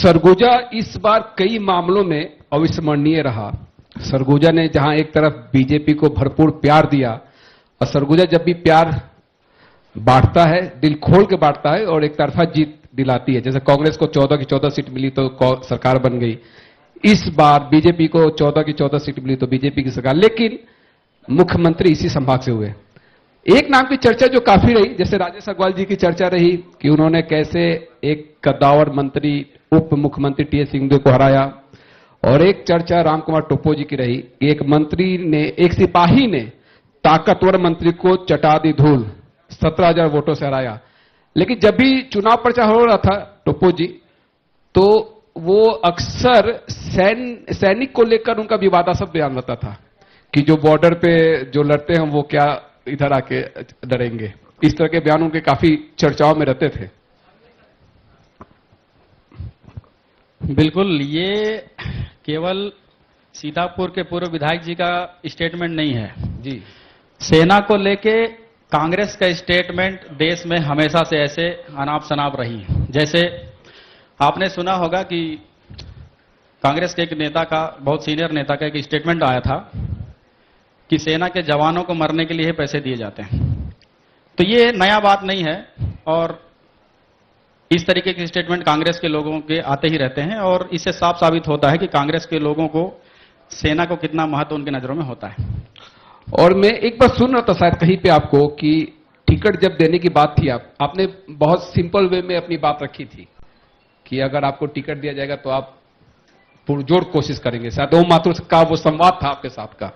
सरगुजा इस बार कई मामलों में अविस्मरणीय रहा। सरगुजा ने जहां एक तरफ बीजेपी को भरपूर प्यार दिया, और सरगुजा जब भी प्यार बांटता है दिल खोल के बांटता है और एक तरफा जीत दिलाती है। जैसे कांग्रेस को 14 की 14 सीट मिली तो सरकार बन गई, इस बार बीजेपी को 14 की 14 सीट मिली तो बीजेपी की सरकार, लेकिन मुख्यमंत्री इसी संभाग से हुए। एक नाम की चर्चा जो काफी रही, जैसे राजेश अग्रवाल जी की चर्चा रही कि उन्होंने कैसे एक कद्दावर मंत्री उप मुख्यमंत्री टीएस सिंहदेव को हराया, और एक चर्चा रामकुमार टोप्पो जी की रही कि एक मंत्री ने, एक सिपाही ने ताकतवर मंत्री को चटा दी धूल, 17,000 वोटों से हराया। लेकिन जब भी चुनाव प्रचार हो रहा था टोप्पो जी, तो वो अक्सर सैनिक को लेकर उनका विवादास्पद बयान रहता था कि जो बॉर्डर पे जो लड़ते हैं वो क्या इधर आके लड़ेंगे। इस तरह के बयान उनके काफी चर्चाओं में रहते थे। बिल्कुल, ये केवल सीतापुर के पूर्व विधायक जी का स्टेटमेंट नहीं है जी। सेना को लेके कांग्रेस का स्टेटमेंट देश में हमेशा से ऐसे अनाप शनाप रही है। जैसे आपने सुना होगा कि कांग्रेस के एक नेता का, बहुत सीनियर नेता का एक स्टेटमेंट आया था कि सेना के जवानों को मरने के लिए पैसे दिए जाते हैं। तो ये नया बात नहीं है, और इस तरीके के स्टेटमेंट कांग्रेस के लोगों के आते ही रहते हैं, और इससे साफ साबित होता है कि कांग्रेस के लोगों को सेना को कितना महत्व उनकी नजरों में होता है। और मैं एक बार सुन रहा था शायद कहीं पे आपको कि टिकट जब देने की बात थी, आपने बहुत सिंपल वे में अपनी बात रखी थी कि अगर आपको टिकट दिया जाएगा तो आप पुरजोर कोशिश करेंगे। शायद वो मात्र का वो संवाद था आपके साथ का।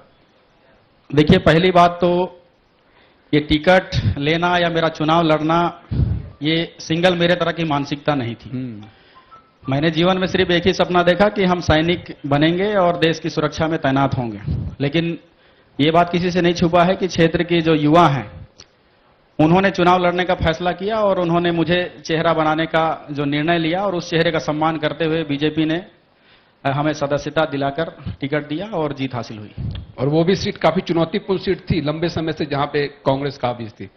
देखिए, पहली बात तो ये टिकट लेना या मेरा चुनाव लड़ना, ये सिंगल मेरे तरह की मानसिकता नहीं थी। मैंने जीवन में सिर्फ एक ही सपना देखा कि हम सैनिक बनेंगे और देश की सुरक्षा में तैनात होंगे। लेकिन ये बात किसी से नहीं छुपा है कि क्षेत्र के जो युवा हैं उन्होंने चुनाव लड़ने का फैसला किया, और उन्होंने मुझे चेहरा बनाने का जो निर्णय लिया, और उस चेहरे का सम्मान करते हुए बीजेपी ने हमें सदस्यता दिलाकर टिकट दिया और जीत हासिल हुई। और वो भी सीट काफी चुनौतीपूर्ण सीट थी लंबे समय से, जहां पे कांग्रेस काबिज थी।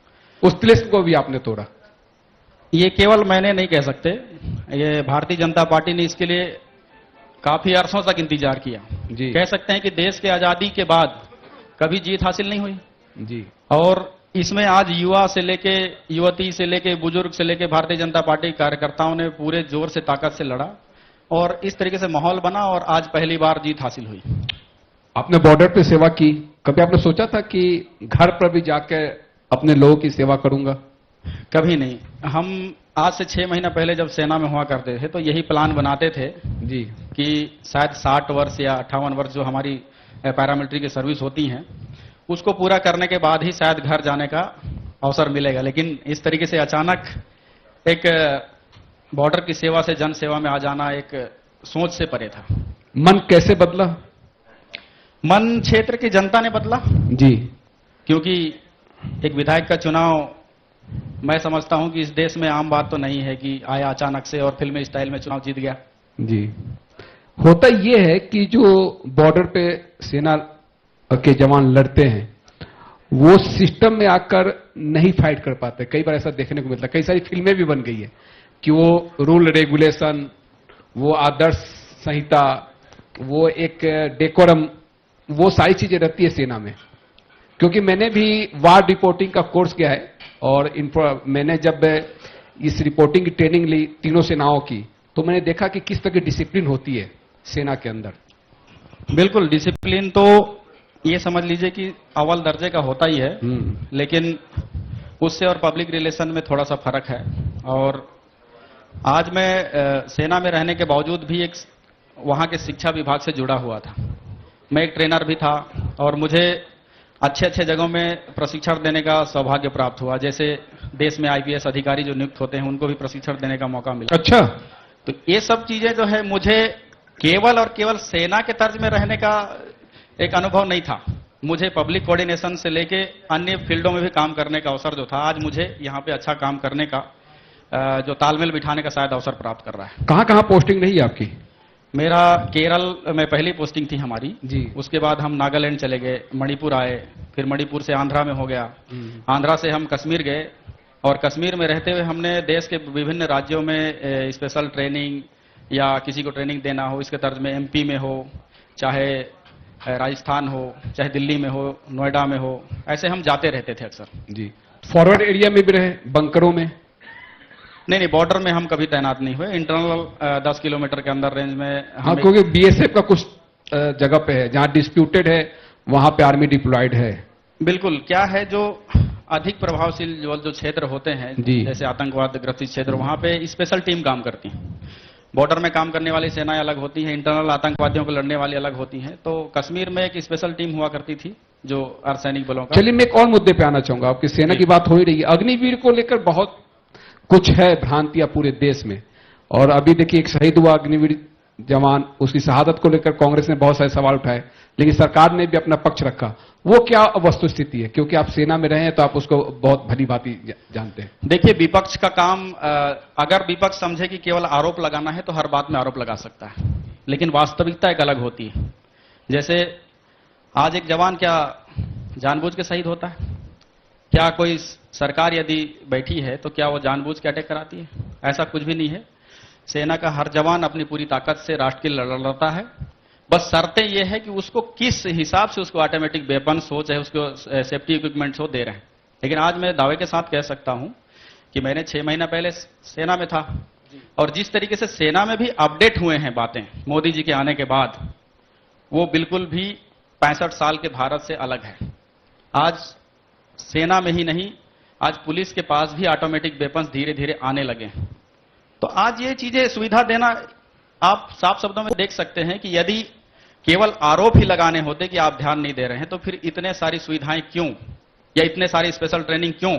उस तिलिस्म को भी आपने तोड़ा। ये केवल मैंने नहीं कह सकते, ये भारतीय जनता पार्टी ने इसके लिए काफी अरसों तक इंतजार किया जी। कह सकते हैं कि देश के आजादी के बाद कभी जीत हासिल नहीं हुई जी। और इसमें आज युवा से लेके, युवती से लेके, बुजुर्ग से लेके भारतीय जनता पार्टी कार्यकर्ताओं ने पूरे जोर से, ताकत से लड़ा, और इस तरीके से माहौल बना, और आज पहली बार जीत हासिल हुई। आपने बॉर्डर पे सेवा की, कभी आपने सोचा था कि घर पर भी जाके अपने लोगों की सेवा करूंगा? कभी नहीं। हम आज से 6 महीना पहले जब सेना में हुआ करते थे तो यही प्लान बनाते थे जी कि शायद 60 वर्ष या 58 वर्ष जो हमारी पैरामिलिट्री की सर्विस होती हैं, उसको पूरा करने के बाद ही शायद घर जाने का अवसर मिलेगा। लेकिन इस तरीके से अचानक एक बॉर्डर की सेवा से जन सेवा में आ जाना एक सोच से परे था। मन कैसे बदला? मन क्षेत्र की जनता ने बदला जी। क्योंकि एक विधायक का चुनाव, मैं समझता हूं कि इस देश में आम बात तो नहीं है कि आया अचानक से और फिल्मी स्टाइल में चुनाव जीत गया। जी। होता यह है कि जो बॉर्डर पे सेना के जवान लड़ते हैं वो सिस्टम में आकर नहीं फाइट कर पाते। कई बार ऐसा देखने को मिलता है, कई सारी फिल्में भी बन गई है कि वो रूल रेगुलेशन, वो आदर्श संहिता, वो एक डेकोरम, वो सारी चीजें रहती है सेना में। क्योंकि मैंने भी वार रिपोर्टिंग का कोर्स किया है, और मैंने जब इस रिपोर्टिंग की ट्रेनिंग ली तीनों सेनाओं की, तो मैंने देखा कि किस तरह की डिसिप्लिन होती है सेना के अंदर। बिल्कुल, डिसिप्लिन तो ये समझ लीजिए कि अव्वल दर्जे का होता ही है, लेकिन उससे और पब्लिक रिलेशन में थोड़ा सा फर्क है। और आज मैं सेना में रहने के बावजूद भी एक वहां के शिक्षा विभाग से जुड़ा हुआ था। मैं एक ट्रेनर भी था, और मुझे अच्छे अच्छे जगहों में प्रशिक्षण देने का सौभाग्य प्राप्त हुआ। जैसे देश में आईपीएस अधिकारी जो नियुक्त होते हैं उनको भी प्रशिक्षण देने का मौका मिला। अच्छा। तो ये सब चीजें जो है मुझे केवल और केवल सेना के तर्ज में रहने का एक अनुभव नहीं था, मुझे पब्लिक कोऑर्डिनेशन से लेके अन्य फील्डों में भी काम करने का अवसर जो था, आज मुझे यहाँ पे अच्छा काम करने का, जो तालमेल बिठाने का शायद अवसर प्राप्त कर रहा है। कहां कहां पोस्टिंग रही आपकी? मेरा केरल में पहली पोस्टिंग थी हमारी जी। उसके बाद हम नागालैंड चले गए, मणिपुर आए, फिर मणिपुर से आंध्रा में हो गया, आंध्रा से हम कश्मीर गए, और कश्मीर में रहते हुए हमने देश के विभिन्न राज्यों में स्पेशल ट्रेनिंग, या किसी को ट्रेनिंग देना हो, इसके तर्ज में एमपी में हो, चाहे राजस्थान हो, चाहे दिल्ली में हो, नोएडा में हो, ऐसे हम जाते रहते थे अक्सर। जी, फॉरवर्ड एरिया में भी रहे, बंकरों में? नहीं नहीं, बॉर्डर में हम कभी तैनात नहीं हुए। इंटरनल 10 किलोमीटर के अंदर रेंज में हाँ, क्योंकि बीएसएफ का कुछ जगह पे है जहां डिस्प्यूटेड है, वहां पे आर्मी डिप्लॉयड है। बिल्कुल। क्या है, जो अधिक प्रभावशील जो क्षेत्र होते हैं, जैसे आतंकवाद ग्रसित क्षेत्र, वहां पे स्पेशल टीम काम करती है। बॉर्डर में काम करने वाली सेनाएं अलग होती हैं, इंटरनल आतंकवादियों को लड़ने वाली अलग होती हैं। तो कश्मीर में एक स्पेशल टीम हुआ करती थी जो अर्धसैनिक बलों का। चलिए, मैं एक और मुद्दे पे आना चाहूंगा। आपकी सेना की बात हो ही रही है, अग्निवीर को लेकर बहुत कुछ है भ्रांतियां पूरे देश में, और अभी देखिए एक शहीद हुआ अग्निवीर जवान, उसकी शहादत को लेकर कांग्रेस ने बहुत सारे सवाल उठाए, लेकिन सरकार ने भी अपना पक्ष रखा। वो क्या वस्तुस्थिति है, क्योंकि आप सेना में रहे हैं तो आप उसको बहुत भली भांति जानते हैं। देखिए, विपक्ष का काम, अगर विपक्ष समझे कि केवल आरोप लगाना है तो हर बात में आरोप लगा सकता है, लेकिन वास्तविकता एक अलग होती है। जैसे आज एक जवान क्या जानबूझ के शहीद होता है? क्या कोई सरकार यदि बैठी है तो क्या वो जानबूझ के अटैक कराती है? ऐसा कुछ भी नहीं है। सेना का हर जवान अपनी पूरी ताकत से राष्ट्र के लिए लड़ता है। बस शर्तें यह है कि उसको किस हिसाब से उसको ऑटोमेटिक वेपन्स हो, चाहे उसको सेफ्टी इक्विपमेंट्स हो, दे रहे हैं। लेकिन आज मैं दावे के साथ कह सकता हूं कि मैंने 6 महीना पहले सेना में था, और जिस तरीके से सेना में भी अपडेट हुए हैं बातें मोदी जी के आने के बाद, वो बिल्कुल भी 65 साल के भारत से अलग है। आज सेना में ही नहीं, आज पुलिस के पास भी ऑटोमेटिक वेपन्स धीरे धीरे आने लगे हैं। तो आज ये चीजें सुविधा देना, आप साफ शब्दों में देख सकते हैं कि यदि केवल आरोप ही लगाने होते कि आप ध्यान नहीं दे रहे हैं, तो फिर इतने सारी सुविधाएं क्यों, या इतने सारी स्पेशल ट्रेनिंग क्यों?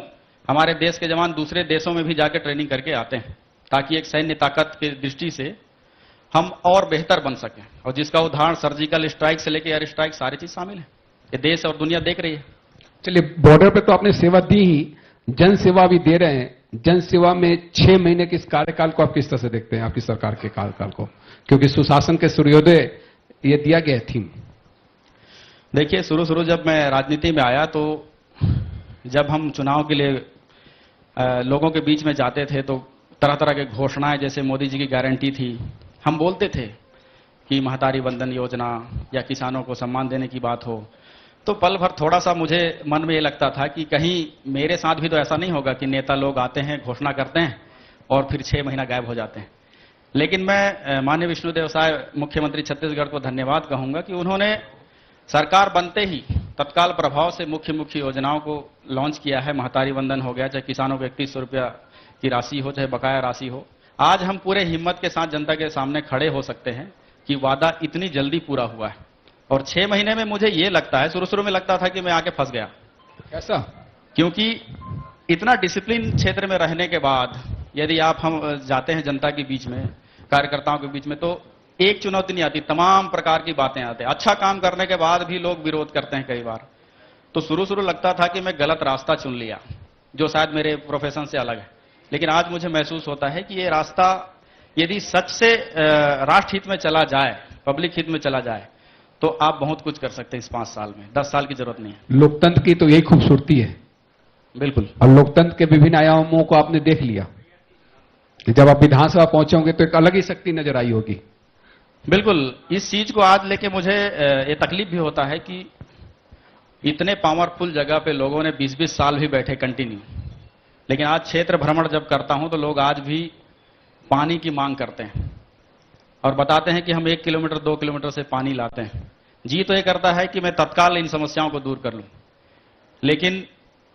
हमारे देश के जवान दूसरे देशों में भी जाकर ट्रेनिंग करके आते हैं, ताकि एक सैन्य ताकत की दृष्टि से हम और बेहतर बन सकें। और जिसका उदाहरण सर्जिकल स्ट्राइक से लेकर एयर स्ट्राइक, सारी चीज शामिल है। ये देश और दुनिया देख रही है। चलिए, बॉर्डर पे तो आपने सेवा दी ही, जन सेवा भी दे रहे हैं। जन सेवा में 6 महीने के इस कार्यकाल को आप किस तरह से देखते हैं, आपकी सरकार के कार्यकाल को? क्योंकि सुशासन के सूर्योदय ये दिया गया थीम। देखिए, शुरू जब मैं राजनीति में आया, तो जब हम चुनाव के लिए लोगों के बीच में जाते थे, तो तरह तरह के घोषणाएं, जैसे मोदी जी की गारंटी थी, हम बोलते थे कि महतारी वंदन योजना या किसानों को सम्मान देने की बात हो, तो पल भर थोड़ा सा मुझे मन में ये लगता था कि कहीं मेरे साथ भी तो ऐसा नहीं होगा कि नेता लोग आते हैं, घोषणा करते हैं और फिर 6 महीना गायब हो जाते हैं। लेकिन मैं माननीय विष्णुदेव साय मुख्यमंत्री छत्तीसगढ़ को धन्यवाद कहूंगा कि उन्होंने सरकार बनते ही तत्काल प्रभाव से मुख्य योजनाओं को लॉन्च किया है। महतारी वंदन हो गया, चाहे किसानों को 3100 रुपया की राशि हो, चाहे बकाया राशि हो। आज हम पूरे हिम्मत के साथ जनता के सामने खड़े हो सकते हैं कि वादा इतनी जल्दी पूरा हुआ है। और 6 महीने में मुझे ये लगता है, शुरू में लगता था कि मैं आके फंस गया। ऐसा? क्योंकि इतना डिसिप्लिन क्षेत्र में रहने के बाद यदि हम जाते हैं जनता के बीच में, कार्यकर्ताओं के बीच में, तो एक चुनौती नहीं आती, तमाम प्रकार की बातें आती हैं। अच्छा काम करने के बाद भी लोग विरोध करते हैं कई बार। तो शुरू लगता था कि मैं गलत रास्ता चुन लिया, जो शायद मेरे प्रोफेशन से अलग है। लेकिन आज मुझे महसूस होता है कि ये रास्ता यदि सच से राष्ट्र हित में चला जाए, पब्लिक हित में चला जाए, तो आप बहुत कुछ कर सकते हैं इस 5 साल में। 10 साल की जरूरत नहीं है। लोकतंत्र की तो यही खूबसूरती है। बिल्कुल। और लोकतंत्र के विभिन्न आयामों को आपने देख लिया कि जब आप विधानसभा पहुंचे होंगे तो एक अलग ही शक्ति नजर आई होगी। बिल्कुल। इस चीज को आज लेके मुझे ये तकलीफ भी होता है कि इतने पावरफुल जगह पे लोगों ने 20-20 साल भी बैठे कंटिन्यू, लेकिन आज क्षेत्र भ्रमण जब करता हूं तो लोग आज भी पानी की मांग करते हैं और बताते हैं कि हम 1 किलोमीटर 2 किलोमीटर से पानी लाते हैं। जी तो ये करता है कि मैं तत्काल इन समस्याओं को दूर कर लूं, लेकिन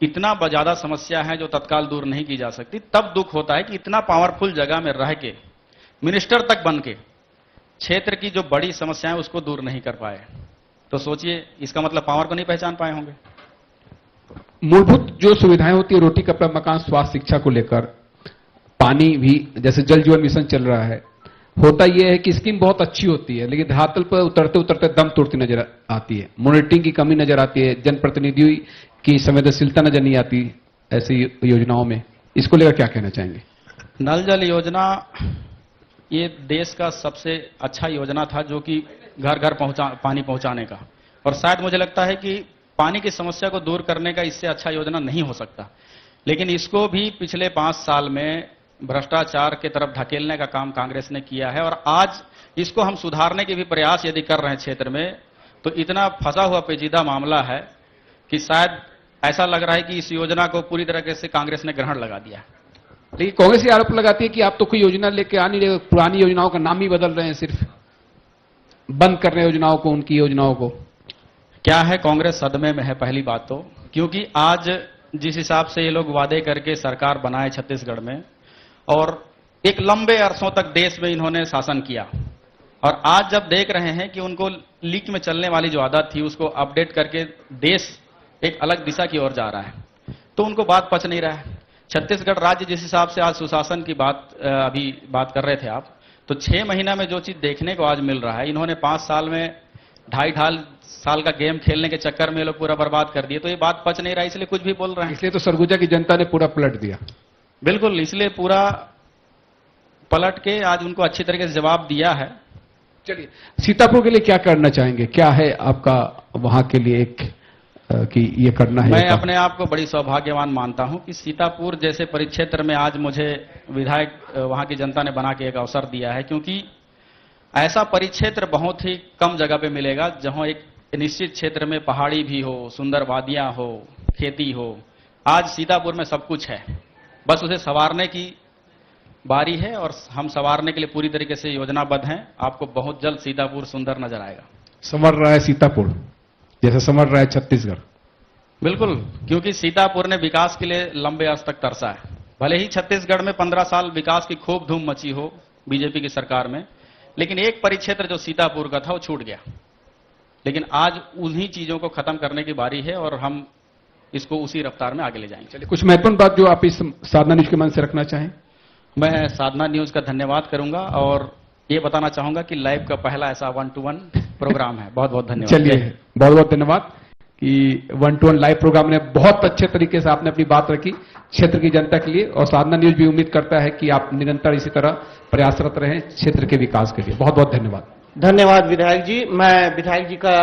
इतना ज्यादा समस्या है जो तत्काल दूर नहीं की जा सकती। तब दुख होता है कि इतना पावरफुल जगह में रह के, मिनिस्टर तक बन के, क्षेत्र की जो बड़ी समस्याएं उसको दूर नहीं कर पाए। तो सोचिए, इसका मतलब पावर को नहीं पहचान पाए होंगे। मूलभूत जो सुविधाएं होती है, रोटी कपड़ा मकान स्वास्थ्य शिक्षा को लेकर, पानी भी, जैसे जल जीवन मिशन चल रहा है, होता यह है कि स्कीम बहुत अच्छी होती है, लेकिन धरातल पर उतरते उतरते दम तोड़ती नजर आती है। मॉनिटरिंग की कमी नजर आती है, जनप्रतिनिधियों की संवेदनशीलता नजर नहीं आती ऐसी योजनाओं में। इसको लेकर क्या कहना चाहेंगे? नल जल योजना ये देश का सबसे अच्छा योजना था, जो कि घर घर पानी पहुंचाने का, और शायद मुझे लगता है कि पानी की समस्या को दूर करने का इससे अच्छा योजना नहीं हो सकता। लेकिन इसको भी पिछले 5 साल में भ्रष्टाचार की तरफ धकेलने का काम कांग्रेस ने किया है। और आज इसको हम सुधारने के भी प्रयास यदि कर रहे हैं क्षेत्र में, तो इतना फंसा हुआ पेचीदा मामला है कि शायद ऐसा लग रहा है कि इस योजना को पूरी तरीके से कांग्रेस ने ग्रहण लगा दिया। लेकिन कांग्रेस ये आरोप लगाती है कि आप तो कोई योजना लेके आ नहीं रहे, पुरानी योजनाओं का नाम ही बदल रहे हैं, सिर्फ बंद कर रहे हैं योजनाओं को, उनकी योजनाओं को। क्या है, कांग्रेस सदमे में है पहली बात तो, क्योंकि आज जिस हिसाब से ये लोग वादे करके सरकार बनाए छत्तीसगढ़ में, और एक लंबे अरसों तक देश में इन्होंने शासन किया, और आज जब देख रहे हैं कि उनको लीक में चलने वाली जो आदत थी उसको अपडेट करके देश एक अलग दिशा की ओर जा रहा है, तो उनको बात पच नहीं रहा है। छत्तीसगढ़ राज्य जिस हिसाब से आज सुशासन की अभी बात कर रहे थे आप, तो 6 महीना में जो चीज देखने को आज मिल रहा है, इन्होंने 5 साल में 2.5 साल का गेम खेलने के चक्कर में ये लोग पूरा बर्बाद कर दिए। तो ये बात पच नहीं रहा, इसलिए कुछ भी बोल रहे हैं। इसलिए तो सरगुजा की जनता ने पूरा पलट दिया। बिल्कुल, इसलिए पूरा पलट के आज उनको अच्छी तरीके से जवाब दिया है। चलिए, सीतापुर के लिए क्या करना चाहेंगे? क्या है आपका वहां के लिए एक कि ये करना है? मैं अपने आप को बड़ी सौभाग्यवान मानता हूं कि सीतापुर जैसे परिक्षेत्र में आज मुझे विधायक वहां की जनता ने बना के एक अवसर दिया है, क्योंकि ऐसा परिक्षेत्र बहुत ही कम जगह पे मिलेगा जहां एक निश्चित क्षेत्र में पहाड़ी भी हो, सुंदर वादियां हो, खेती हो। आज सीतापुर में सब कुछ है, बस उसे संवारने की बारी है, और हम संवारने के लिए पूरी तरीके से योजनाबद्ध हैं। आपको बहुत जल्द सीतापुर सुंदर नजर आएगा। संवर रहा है सीतापुर जैसे संवर रहा है छत्तीसगढ़। बिल्कुल, क्योंकि सीतापुर ने विकास के लिए लंबे अर्स तक तरसा है। भले ही छत्तीसगढ़ में 15 साल विकास की खूब धूम मची हो बीजेपी की सरकार में, लेकिन एक परिक्षेत्र जो सीतापुर का था वो छूट गया। लेकिन आज उन्हीं चीजों को खत्म करने की बारी है, और हम इसको उसी रफ्तार में आगे ले जाएंगे। चलिए, कुछ महत्वपूर्ण बात जो आप इस साधना न्यूज के मन से रखना चाहें? मैं साधना न्यूज का धन्यवाद करूंगा, और ये बताना चाहूंगा कि लाइव का पहला ऐसा 1-to-1 प्रोग्राम है। बहुत बहुत धन्यवाद। चलिए, बहुत बहुत धन्यवाद कि 1-to-1 लाइव प्रोग्राम ने बहुत अच्छे तरीके से आपने अपनी बात रखी क्षेत्र की जनता के लिए, और साधना न्यूज भी उम्मीद करता है कि आप निरंतर इसी तरह प्रयासरत रहें क्षेत्र के विकास के लिए। बहुत बहुत धन्यवाद। धन्यवाद विधायक जी। मैं विधायक जी का